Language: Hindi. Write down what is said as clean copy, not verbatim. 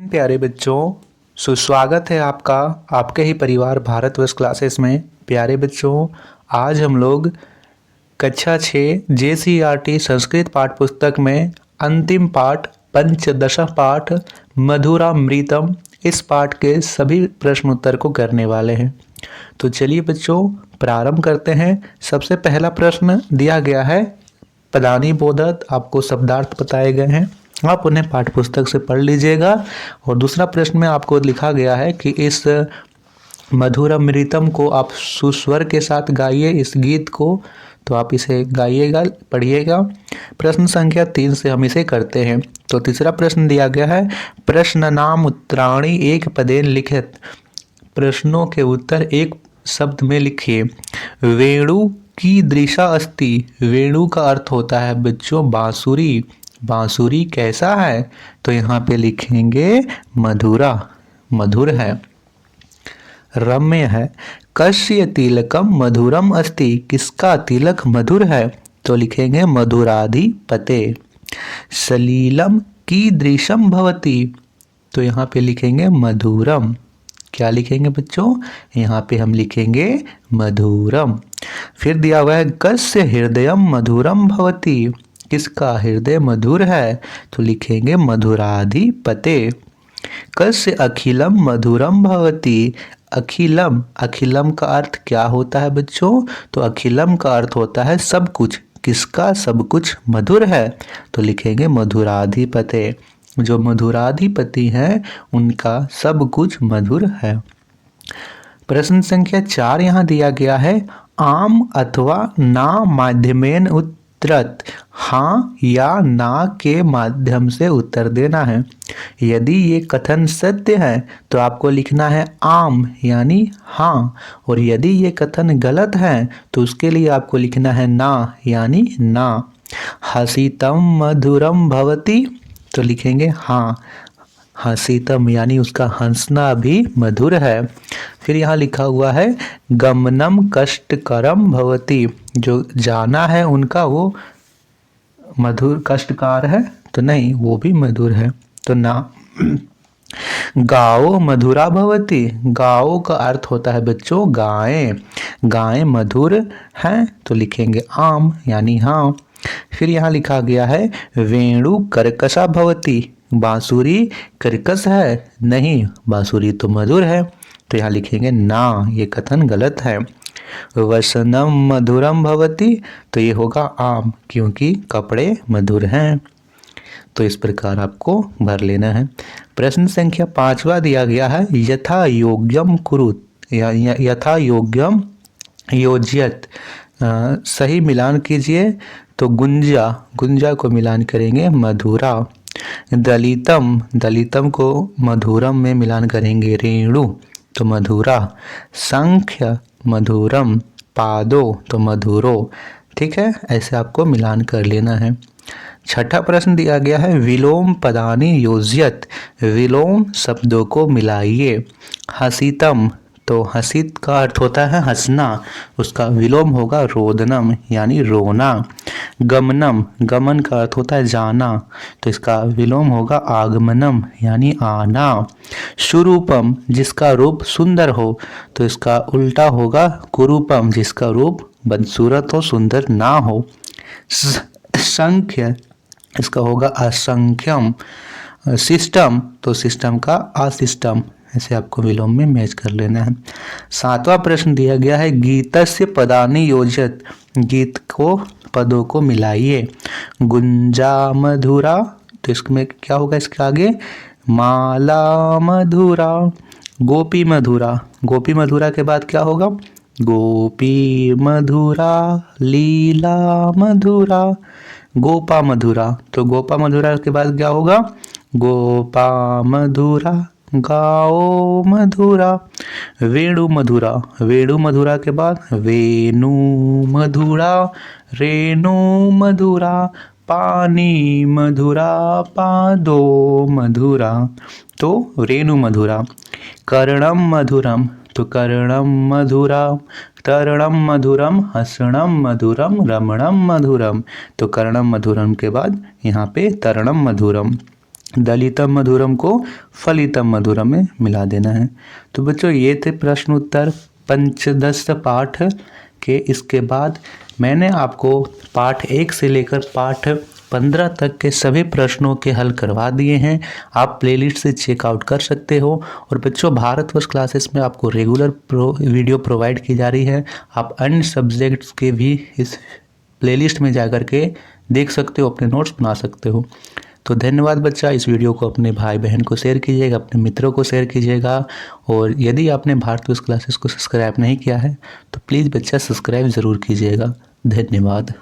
प्यारे बच्चों, सुस्वागत है आपका आपके ही परिवार भारतवर्ष क्लासेस में। प्यारे बच्चों, आज हम लोग कक्षा 6 JCERT संस्कृत पाठ पुस्तक में अंतिम पाठ पंचदश पाठ मधुरामृतम इस पाठ के सभी प्रश्न उत्तर को करने वाले हैं। तो चलिए बच्चों, प्रारंभ करते हैं। सबसे पहला प्रश्न दिया गया है पदानी बोधक, आपको शब्दार्थ बताए गए हैं, आप उन्हें पाठ्य पुस्तक से पढ़ लीजिएगा। और दूसरा प्रश्न में आपको लिखा गया है कि इस मधुरामृतम को आप सुस्वर के साथ गाइए, इस गीत को। तो आप इसे गाइएगा, पढ़िएगा। प्रश्न संख्या 3 से हम इसे करते हैं। तो तीसरा प्रश्न दिया गया है प्रश्न नाम उत्तराणी एक पदेन लिखित। प्रश्नों के उत्तर एक शब्द में लिखिए। वेणु की दृशा अस्ति। वेणु का अर्थ होता है बच्चों बांसुरी। बांसुरी कैसा है? तो यहाँ पे लिखेंगे मधुरा, मधुर है, रम्य है। कस्य तिलकम मधुरम अस्ति। किसका तिलक मधुर है? तो लिखेंगे मधुराधिपते। सलीलम कीदृशम भवति। तो यहाँ पे लिखेंगे मधुरम। क्या लिखेंगे बच्चों? यहाँ पे हम लिखेंगे मधुरम। फिर दिया हुआ है कस्य हृदयम मधुरम भवति। किसका हृदय मधुर है? तो लिखेंगे मधुराधिपते। कस्य अखिलम मधुरम भवति। अखिलम, अखिलम का अर्थ क्या होता है बच्चों? तो अखिलम का अर्थ होता है सब कुछ। किसका सब कुछ मधुर है? तो लिखेंगे मधुराधिपते। जो मधुराधिपति हैं उनका सब कुछ मधुर है। प्रश्न संख्या 4 यहाँ दिया गया है आम अथवा ना माध्यमेन उत्तरत। हाँ या ना के माध्यम से उत्तर देना है। यदि ये कथन सत्य है तो आपको लिखना है आम यानी हाँ, और यदि ये कथन गलत है तो उसके लिए आपको लिखना है ना यानी ना। हसीतम मधुरम भवति। तो लिखेंगे हाँ, हसीतम यानी उसका हंसना भी मधुर है। फिर यहाँ लिखा हुआ है गमनम कष्टकरम भवति। जो जाना है उनका वो मधुर कष्टकार है? तो नहीं, वो भी मधुर है, तो ना। गाओ मधुरा भवति। गाओ का अर्थ होता है बच्चों गायें। गायें मधुर हैं? तो लिखेंगे आम यानी हाँ। फिर यहाँ लिखा गया है वेणु कर्कशा भवति। बांसुरी कर्कश है? नहीं, बांसुरी तो मधुर है। तो यहाँ लिखेंगे ना, ये कथन गलत है। वसनम मधुरम भवति। तो ये होगा आम, क्योंकि कपड़े मधुर हैं। तो इस प्रकार आपको भर लेना है। प्रश्न संख्या 5वां दिया गया है यथा योग्यम कुरुत। यथा योग्यम योज्यत। सही मिलान कीजिए। तो गुंजा, गुंजा को मिलान करेंगे मधुरा। दलितम, दलितम को मधुरम में मिलान करेंगे रेणु, तो मधुरा। संख्य मधुरम, पादो तो मधुरो। ठीक है, ऐसे आपको मिलान कर लेना है। छठा प्रश्न दिया गया है विलोम पदानी योज्यत। विलोम शब्दों को मिलाइए। हसीतम, तो हसीत का अर्थ होता है हंसना, उसका विलोम होगा रोदनम यानी रोना। गमनम, गमन का अर्थ होता है जाना, तो इसका विलोम होगा आगमनम यानी आना। सुरूपम, जिसका रूप सुंदर हो, तो इसका उल्टा होगा कुरूपम, जिसका रूप बदसूरत हो, सुंदर ना हो। संख्य, इसका होगा असंख्यम। सिस्टम, तो सिस्टम का असिस्टम, ऐसे आपको विलोम में मैच कर लेना है। 7वां प्रश्न दिया गया है गीतस्य पदानि योजत। गीत को, पदों को मिलाइए। गुंजा मधुरा, तो इसमें क्या होगा इसके आगे? माला मधुरा। गोपी मधुरा, गोपी मधुरा के बाद क्या होगा? गोपी मधुरा, लीला मधुरा। गोपा मधुरा, तो गोपा मधुरा के बाद क्या होगा? गोपा मधुरा, गाओ मधुरा। वेणु मधुरा, वेणु मधुरा के बाद वेणु मधुरा, रेणु मधुरा। पानी मधुरा, पादो मधुरा, तो रेणु मधुरा। कर्णम मधुरम, तो कर्णम मधुरा। तरणम मधुरम, हसणम मधुरम, रमणम मधुरम, तो कर्णम मधुरम के बाद यहाँ पे तरणम मधुरम। दलितम मधुरम को फलितम मधुरम में मिला देना है। तो बच्चों ये थे प्रश्न उत्तर पंचदश पाठ के। इसके बाद मैंने आपको पाठ 1 से लेकर पाठ 15 तक के सभी प्रश्नों के हल करवा दिए हैं। आप प्लेलिस्ट से चेकआउट कर सकते हो। और बच्चों भारतवर्ष क्लासेस में आपको रेगुलर वीडियो प्रोवाइड की जा रही है। आप अन्य सब्जेक्ट्स के भी इस प्लेलिस्ट में जा कर के देख सकते हो, अपने नोट्स बना सकते हो। तो धन्यवाद बच्चा। इस वीडियो को अपने भाई बहन को शेयर कीजिएगा, अपने मित्रों को शेयर कीजिएगा। और यदि आपने भारतवर्ष क्लासेस को सब्सक्राइब नहीं किया है तो प्लीज़ बच्चा सब्सक्राइब ज़रूर कीजिएगा। धन्यवाद।